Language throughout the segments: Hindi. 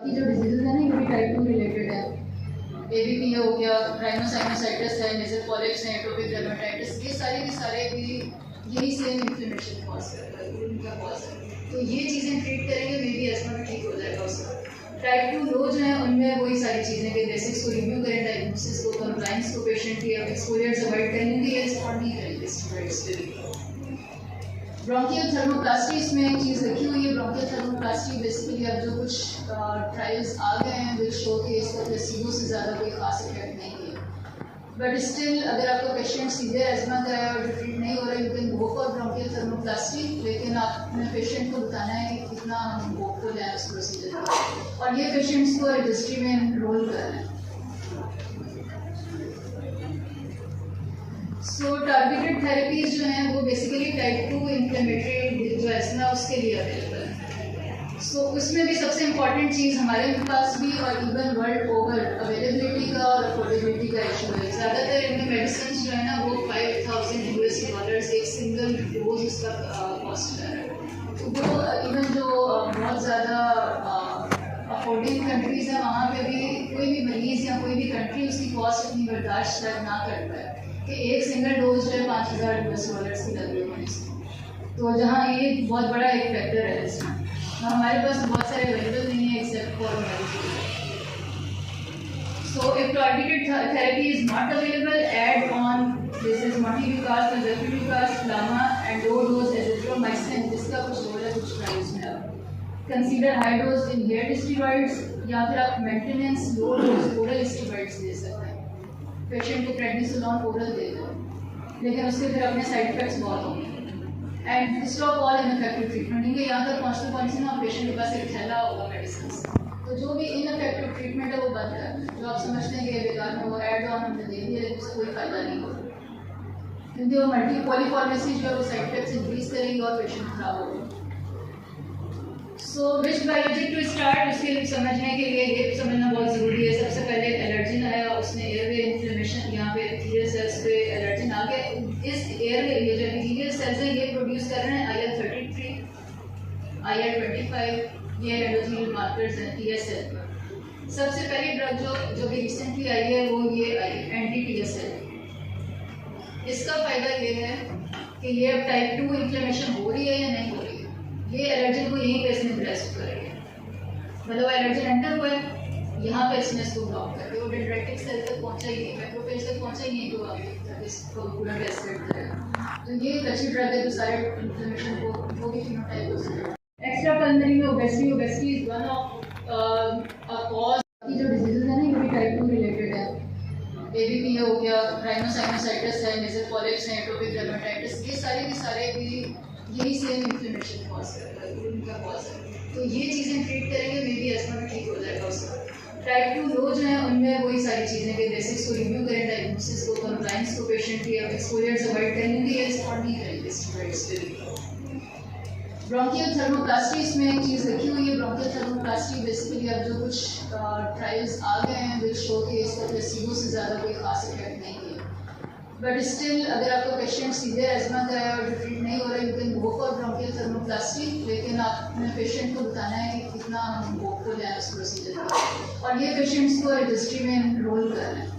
की जो डिजीज़ है ना, ये भी टाइप 2 रिलेटेड है। एबीपी हो गया, राइनोसाइनोसाइटिस है, नेजल पॉलिप्स है, एटोपिक डर्मेटाइटिस, ये सारे के सारे भी यही सेम इन्फ्लेमेशन कॉज करता है, उनका कॉज है। तो ये चीज़ें ट्रीट करेंगे, मे बी एस्मा भी ठीक हो जाएगा उसका। टाइप 2 लो जो है उनमें वही सारी चीज़ें कि बेसिक्स को रिव्यू करें, डायग्नोसिस को, कंप्लाइंस को पेशेंट की, एक्सपोजर्स अवॉइड करेंगे या रिस्पॉन्ड नहीं करेंगे स्टेरॉइड्स पे भी। ब्रोंकियल थर्मोप्लास्टी इसमें एक चीज़ रखी हुई है। ब्रोंकियल थर्मोप्लास्टी बेसिकली अब जो कुछ ट्रायल्स आ गए हैं विल शो कि इसका प्लेसिबो से ज़्यादा कोई खास इफेक्ट नहीं है, बट स्टिल अगर आपका पेशेंट सीधे एस्मा का है और ट्रीट नहीं हो रहा है, you can go for bronchial thermoplasty, लेकिन आपने पेशेंट को बताना है कि कितना हम होपफुल है उस प्रोसीजर में, और ये पेशेंट्स को रजिस्ट्री में एनरोल करना है। सो टारगेटेड थेरेपीज जो हैं वो बेसिकली टाइप 2 इन्फ्लेमेटरी जो एस्मा उसके लिए अवेलेबल है। सो उसमें भी सबसे इम्पॉर्टेंट चीज़ हमारे पास भी और इवन वर्ल्ड ओवर अवेलेबिलिटी का और अफोर्डेबिलिटी का इशू है। ज़्यादातर इनमें मेडिसिन जो है ना वो $5,000 एक सिंगल डोज उसका कॉस्ट कर रहा है। तो वो इवन जो बहुत ज़्यादा अफोर्डिंग कंट्रीज़ हैं वहाँ पे भी कोई भी मरीज़ या कोई भी कंट्री उसकी कॉस्ट इतनी बर्दाश्त ना कर पाए कि एक सिंगल डोज जो है $5,000 की लग रही है। तो जहाँ ये बहुत बड़ा एक फैक्टर है इसमें, तो हमारे पास बहुत सारे अवेलेबल नहीं है except for medicine. So if targeted therapy is not available, add on this is montelukast, zafirlukast, फ्लामा एंड लो डोज एजिथ्रोमाइसिन, जिसका कुछ रोल है कुछ ट्रायल्स में। अब consider high dose inhaled steroids या फिर आप maintenance low dose oral steroids दे सकते हैं। पेशेंट को प्रेडनिसोलोन ओरल दे दो, लेकिन उसके फिर अपने साइड इफेक्ट्स बहुत होंगे and stop all ineffective treatment. इनके यहाँ तक पहुँचते ना पेशेंट के पास एक थैला होगा मेडिसिन से, तो जो भी इनफेक्टिव ट्रीटमेंट है वो बंद करना। जो आप समझते हैं कि बेकार में वो एड ऑन हमने दे दिया, उससे कोई फायदा नहीं होगा, क्योंकि वो मल्टी पॉलीफार्मेसी जो है वो साइड इफेक्ट्स इंक्रीज करेगी और पेशेंट खराब होगा। सो विच बायोलॉजिक टू स्टार्ट, उसके समझने के लिए ये समझना बहुत ज़रूरी है। सबसे पहले एलर्जिन आया, उसने एयरवे इन्फ्लेमेशन, यहाँ पे एपिथेलियल सेल्स पे एलर्जिन आ गया। इस एयरवे ये जो एपिथेलियल सेल्स हैं ये प्रोड्यूस कर रहे हैं IL-33, IL-25, ये एंडोथेलियल मार्कर्स हैं TSL। सबसे पहली ड्रग जो भी रिसेंटली आई है वो ये आई एंटी-TSL। इसका फ़ायदा ये है कि ये अब टाइप 2 इन्फ्लेमेशन हो रही है या नहीं हो रही है, ये एलर्जिन को यहीं पे इसने ब्रेस्ट करेंगे, मतलब एलर्जिन एंटर हुआ है यहाँ पे इसने इसको ब्लॉक करके वो डेंड्राइटिक सेल तक पहुँचा ही नहीं, मैक्रोफेज तक पहुँचा ही नहीं, तो आगे इसको पूरा कैस्केड करेगा। तो ये एक अच्छी ड्रग है जो सारे इन्फ्लेमेशन को वो भी फिनोटाइप हो सकता है। एक्स्ट्रा पल्मोनरी में obesity is one of cause की जो डिजीज़ है ना, ये भी टाइप 2 रिलेटेड है। एबीपी हो गया, राइनोसाइनोसाइटिस है, नेजल पॉलिप्स है, एटोपिक डर्मेटाइटिस, ये सारे के सारे भी यही सेम इन्फ्लेमेशन कॉज करता है, उनका कॉज है। तो ये चीज़ें ट्रीट करेंगे, मे बी एस्मा भी ठीक हो जाएगा उसका। टाइप 2 लो जो है उनमें वही सारी चीज़ें कि बेसिक्स को रिव्यू करें, डायग्नोसिस को, कंप्लाइंस को पेशेंट की, एक्सपोजर्स अवॉइड करेंगे या रिस्पॉन्ड नहीं करेंगे स्टेरॉइड्स पे भी। ब्रोंकियल थर्मोप्लास्टी इसमें एक चीज़ रखी हुई है। ब्रोंकियल थर्मोप्लास्टी बेसिकली अब जो कुछ ट्रायल्स आ गए हैं विल शो कि इसका प्लेसिबो से ज़्यादा कोई खास इफेक्ट नहीं है, बट स्टिल अगर आपका पेशेंट सीधे एस्मा का है और ट्रीट नहीं हो रहा है, you can go for bronchial thermoplasty, लेकिन आपने पेशेंट को बताना है कि कितना हम होपफुल है उस प्रोसीजर में, और ये पेशेंट्स को रजिस्ट्री में एनरोल करना है।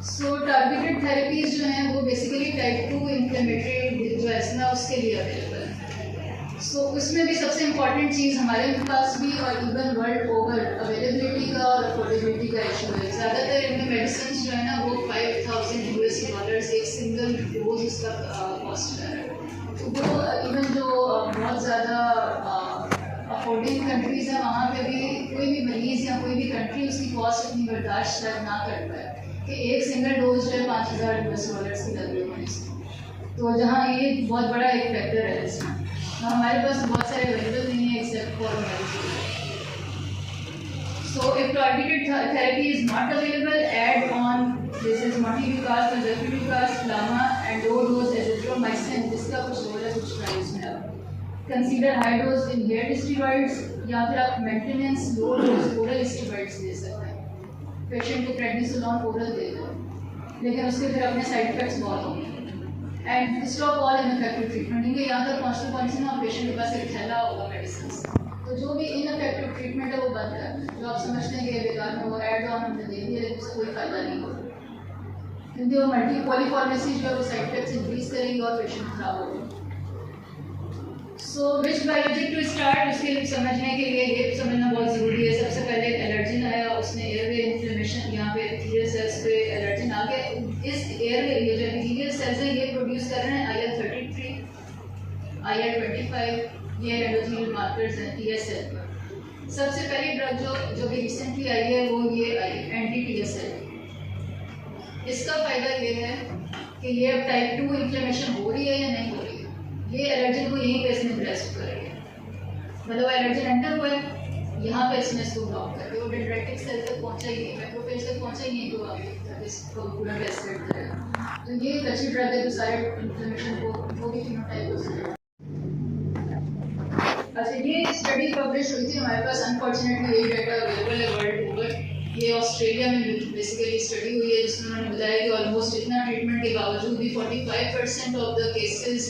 सो टारगेटेड थेरेपीज जो हैं वो बेसिकली टाइप 2 इन्फ्लेमेटरी जो एस्मा उसके लिए अवेलेबल है। सो उसमें भी सबसे इम्पॉर्टेंट चीज़ हमारे पास भी और इवन वर्ल्ड ओवर अवेलेबिलिटी का और अफोर्डेबिलिटी का इशू है। ज़्यादातर इनमें मेडिसिन जो है ना वो $5,000 एक सिंगल डोज उसका कॉस्ट कर रहा है। तो वो इवन जो बहुत ज़्यादा अफोर्डिंग कंट्रीज़ हैं वहाँ पे भी कोई भी मरीज़ या कोई भी कंट्री उसकी कॉस्ट इतनी बर्दाश्त ना कर पाए कि एक सिंगल डोज जो है $5,000 की लग रही है। तो जहाँ ये बहुत बड़ा एक फैक्टर है इसमें, तो हमारे पास बहुत सारे अवेलेबल नहीं है except for medicine. So if targeted therapy is not available, add on this is montelukast, zafirlukast, फ्लामा एंड लो डोज एजिथ्रोमाइसिन, जिसका कुछ रोल है कुछ ट्रायल्स में। अब consider high dose inhaled steroids या फिर आप maintenance low dose oral steroids दे सकते हैं। पेशेंट को प्रेडनिसोलोन ओरल दे दो, लेकिन उसके फिर अपने साइड इफेक्ट्स बहुत होंगे and stop all ineffective treatment. इनके यहाँ तक पहुँचते ना पेशेंट के पास एक थैला होगा मेडिसिन। तो जो भी इनफेक्टिव ट्रीटमेंट है वो बंद करना है। जो आप समझते हैं कि बेकार में वो एड ऑन हमने दे दिया, उससे कोई फायदा नहीं होगा, क्योंकि वो मल्टी पॉलीफार्मेसी जो है वो साइड इफेक्ट्स इंक्रीज करेगी और पेशेंट खराब होगा। सो विच बायोलॉजिक टू स्टार्ट, उसके लिए समझने के लिए ये समझना बहुत ज़रूरी है। सबसे पहले एलर्जिन आया, उसने एयरवे इन्फ्लेमेशन, यहाँ पे एपिथेलियल सेल्स पे एलर्जिन आ गया। इस एयरवे ये जो एपिथेलियल सेल्स है ये प्रोड्यूस कर रहे हैं IL-33, IL-25, ये एंडोथेलियल मार्कर्स हैं TSL पर। सबसे पहली ड्रग जो भी रिसेंटली आई है वो ये आई एंटी TSL। इसका फ़ायदा ये है कि ये अब टाइप 2 इन्फ्लेमेशन हो रही है या नहीं हो रही है, ये एलर्जिन को यहीं पे इसने ब्रेस्ट कर रही है। मतलब एलर्जिन एंटर हुआ है, यहाँ पे इसने इसको ब्लॉक कर दिया, वो डेंड्राइटिक सेल तक पहुँचा ही नहीं, मैक्रोफेज तक पहुँचा ही नहीं, तो आगे इसको पूरा कैस्केड करेगा। तो ये एक अच्छी ड्रग है जो सारे इन्फ्लेमेशन को वो भी फिनोटाइप हो सकता है। अच्छा, ये स्टडी पब्लिश हुई थी हमारे पास, अनफॉर्चुनेटली यही डाटा अवेलेबल है वर्ल्ड ओवर। ये ऑस्ट्रेलिया में बेसिकली स्टडी हुई है जिसमें उन्होंने बताया कि ऑलमोस्ट इतना ट्रीटमेंट के बावजूद भी 45% of the cases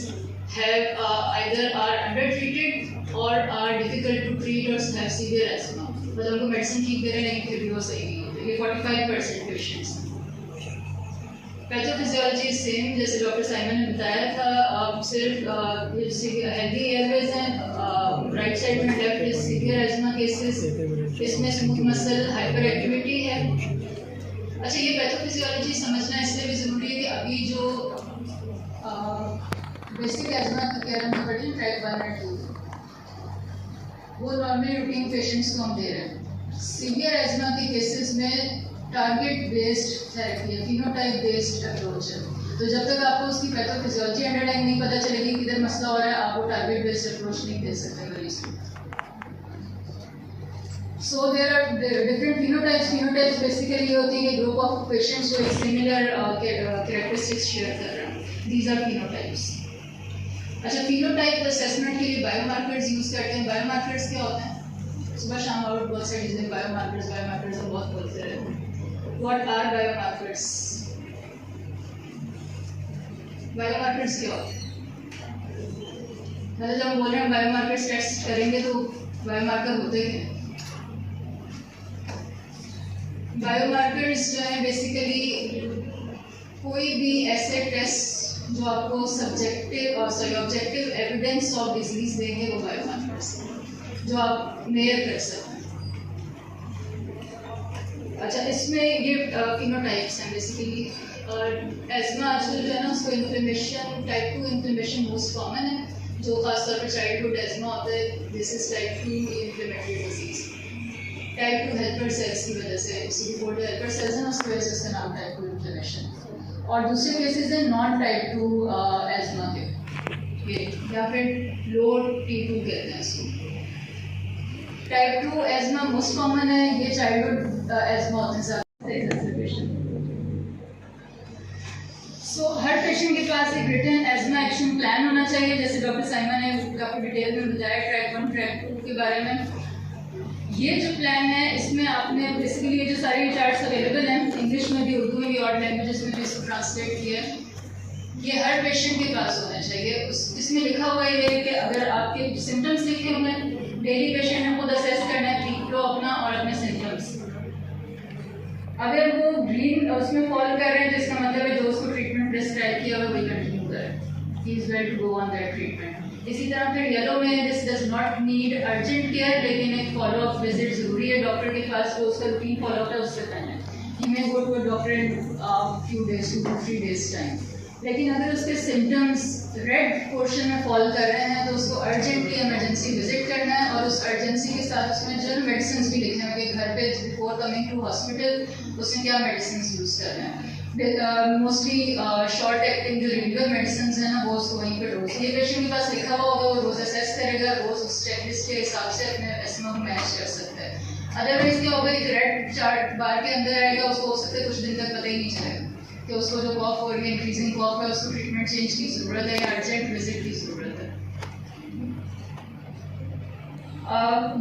have either are under treated और आर डिफिकल्ट टू ट्रीट और हैव सीवियर एस्मा। मतलब उनको मेडिसिन ठीक दे रहे हैं लेकिन फिर भी वो सही नहीं होते। ये 45% पेशेंट्स। पैथोफिजियोलॉजी सेम जैसे डॉक्टर साइमन ने बताया था, सिर्फ ये हेल्दी एयरवेज हैं, राइट साइड में left is severe ESMA cases, इसमें स्मूथ मसल हाइपर एक्टिविटी है। अच्छा, ये पैथोफिजियोलॉजी समझना इसलिए भी ज़रूरी है कि अभी जो बेसिक एस्मा की केयर में पड़ी टाइप 1 और 2 वो नॉर्मली रूटीन पेशेंट्स को हम दे रहे हैं। सीवियर एस्मा के केसेस में टारगेट बेस्ड थेरेपी है, फिनोटाइप बेस्ड अप्रोच है। तो जब तक आपको उसकी पैथोफिजियोलॉजी अंडरलाइन नहीं पता चलेगी किधर मसला हो रहा है, आप वो टारगेट बेस्ड अप्रोच नहीं दे सकते मरीज को। So there are different phenotypes. Phenotypes basically ये होती है कि ग्रुप ऑफ पेशेंट्स जो एक सिमिलर कैरेक्टरिस्टिक्स शेयर कर रहे हैं, दीज आर फिनोटाइप्स। अच्छा, फिनोटाइप असेसमेंट के लिए बायोमार्कर्स यूज करते हैं। बायोमार्कर्स क्या होते हैं? सुबह शाम और बहुत सारी चीज़ें बायोमार्कर्स हम बहुत बोलते रहते हैं। What are biomarkers? Biomarkers क्या होते हैं? मतलब जब हम बोल रहे हैं बायोमार्कर्स टेस्ट करेंगे तो बायोमार्कर होते क्या? बायोमार्कर्स जो है बेसिकली कोई भी ऐसे टेस्ट जो आपको ऑब्जेक्टिव एविडेंस ऑफ डिजीज देंगे वो बायोमार्कर्स हैं जो आप मेजर कर सकते हैं। अच्छा, इसमें ये फिनोटाइप्स हैं बेसिकली। एस्मा आजकल जो है ना उसको inflammation type 2 inflammation most common है, जो खासतौर पर चाइल्डहुड एस्मा होता है। This is type 2 inflammatory disease. Type 2 helper cells की वजह से, CD4 हेल्पर सेल्स हैं उसकी वजह से उसका नाम टाइप 2 इन्फ्लेमेशन। और दूसरे केसेस हैं नॉन टाइप 2 एस्मा के, या फिर लो T2 कहते हैं इसको। टाइप 2 एस्मा मोस्ट कॉमन है, ये चाइल्डहुड एस्मा होते हैं। सो हर पेशेंट के पास एक रिटन एस्मा एक्शन प्लान होना चाहिए, जैसे डॉक्टर साइमन ने काफ़ी डिटेल में बताया टाइप 1 टाइप 2 के बारे में। ये जो प्लान है इसमें आपने बेसिकली ये जो सारे चार्ट्स अवेलेबल हैं इंग्लिश में भी, उर्दू में भी और लैंग्वेजेस में भी इसको ट्रांसलेट किया है, ये हर पेशेंट के पास होना चाहिए। इसमें लिखा हुआ है कि अगर आपके सिम्टम्स लिखे होंगे, डेली पेशेंट ने खुद असेस करना है, पीक लो अपना और अपने सिम्टम्स। अगर वो ग्रीन उसमें फॉलो कर रहे हैं तो इसका मतलब है जो उसको ट्रीटमेंट प्रिस्क्राइब किया हुआ वही कंटिन्यू करें, he is well to go on that treatment. इसी तरह फिर येलो में this does not need urgent care, लेकिन एक फॉलो अप विजिट जरूरी है डॉक्टर के पास, तो उसका रूटीन फॉलो अप है उससे पहले ही may go to a doctor in few days 2 to 3 days time. लेकिन अगर उसके सिम्टम्स रेड पोर्शन में फॉल कर रहे हैं तो उसको अर्जेंटली इमरजेंसी विजिट करना है, और उस अर्जेंसी के साथ उसमें जनरल मेडिसिन भी लिखने होंगे घर पे बिफोर कमिंग टू हॉस्पिटल उसमें क्या मेडिसिन यूज़ कर रहे हैं। मोस्टली शॉर्ट एक्टिंग जो रेगुलर मेडिसिन है ना वो उसको वहीं पर रोज, ये पेशेंट के पास लिखा हुआ होगा वो रोज असेस करेगा, रोज उस चेकलिस्ट के हिसाब से अपने एस्मा को मैच कर सकता है। अदरवाइज क्या होगा, एक रेड चार्ट बार के अंदर आएगा, उसको हो सकता है कुछ दिन तक पता ही नहीं चलेगा कि उसको जो कॉफ हो रही है, इंक्रीजिंग कॉफ है, उसको ट्रीटमेंट चेंज की ज़रूरत है या अर्जेंट विजिट की ज़रूरत है।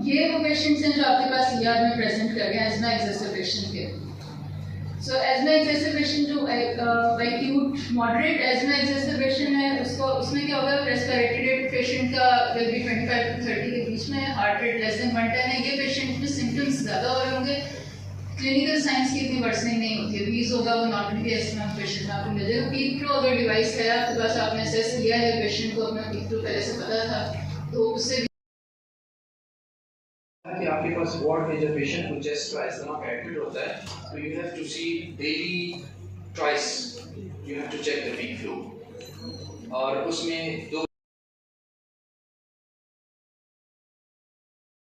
ये वो पेशेंट्स हैं जो आपके पास ER में प्रेजेंट कर गए एस्मा एक्सेसरबेशन के। सो एस्मा एक्सेसरबेशन जो एक्यूट मॉडरेट एस्मा एक्सेसरबेशन है उसमें क्या होगा, रेस्पिरेटरी रेट पेशेंट का विल बी 25 to 30 के बीच बीच में, हार्ट रेट लेस देन 110 है, ये पेशेंट में सिम्टम्स ज़्यादा हो रहे होंगे। क्लिनिकल साइंस की इतनी वर्सनिंग नहीं होती है, वीज होगा वो नॉर्मली एस्मा पेशेंट में आपको मिल जाएगा। पीक थ्रू अगर डिवाइस है आपके पास, आपने असेस किया है पेशेंट को, अपना पीक थ्रू पहले से पता था, तो उससे कि आपके पास वार्ड में जब पेशेंट को चेस्ट का एस्थमा का एडमिट होता है तो you have to see daily twice you have to check the peak flow, और उसमें 2